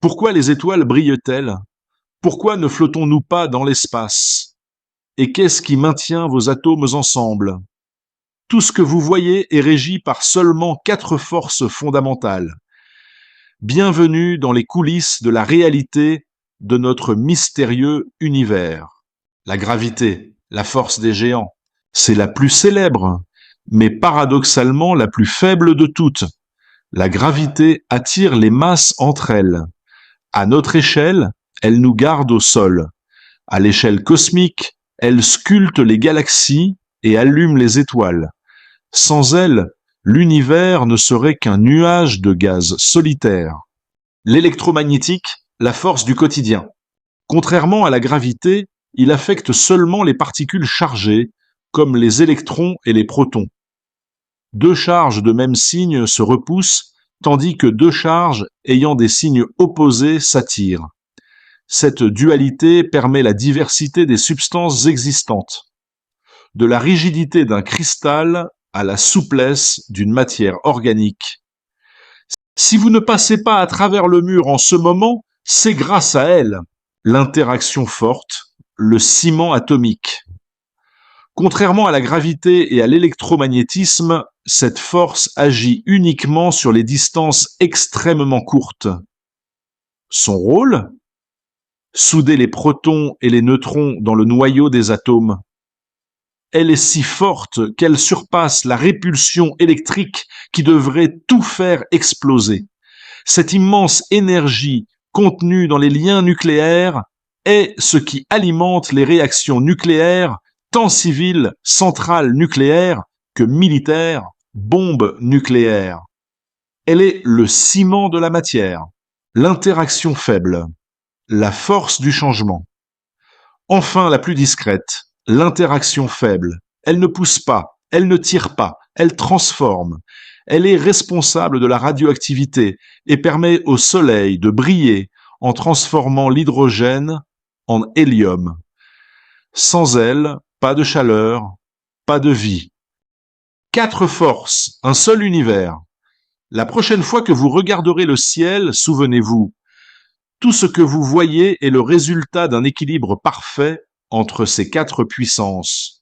Pourquoi les étoiles brillent-elles? Pourquoi ne flottons-nous pas dans l'espace? Et qu'est-ce qui maintient vos atomes ensemble? Tout ce que vous voyez est régi par seulement 4 forces fondamentales. Bienvenue dans les coulisses de la réalité de notre mystérieux univers. La gravité, la force des géants, c'est la plus célèbre, mais paradoxalement la plus faible de toutes. La gravité attire les masses entre elles. À notre échelle, elle nous garde au sol. À l'échelle cosmique, elle sculpte les galaxies et allume les étoiles. Sans elle, l'univers ne serait qu'un nuage de gaz solitaire. L'électromagnétique, la force du quotidien. Contrairement à la gravité, il affecte seulement les particules chargées, comme les électrons et les protons. 2 charges de même signe se repoussent, tandis que 2 charges ayant des signes opposés s'attirent. Cette dualité permet la diversité des substances existantes, de la rigidité d'un cristal à la souplesse d'une matière organique. Si vous ne passez pas à travers le mur en ce moment, c'est grâce à elle, l'interaction forte, le ciment atomique. Contrairement à la gravité et à l'électromagnétisme, cette force agit uniquement sur les distances extrêmement courtes. Son rôle? Souder les protons et les neutrons dans le noyau des atomes. Elle est si forte qu'elle surpasse la répulsion électrique qui devrait tout faire exploser. Cette immense énergie contenue dans les liens nucléaires est ce qui alimente les réactions nucléaires, tant civiles, centrales nucléaires, que militaires, bombes nucléaires. Elle est le ciment de la matière, l'interaction faible, la force du changement. Enfin, la plus discrète, l'interaction faible. Elle ne pousse pas, elle ne tire pas, elle transforme. Elle est responsable de la radioactivité et permet au Soleil de briller en transformant l'hydrogène en hélium. Sans elle, pas de chaleur, pas de vie. 4 forces, un seul univers. La prochaine fois que vous regarderez le ciel, souvenez-vous, tout ce que vous voyez est le résultat d'un équilibre parfait entre ces 4 puissances.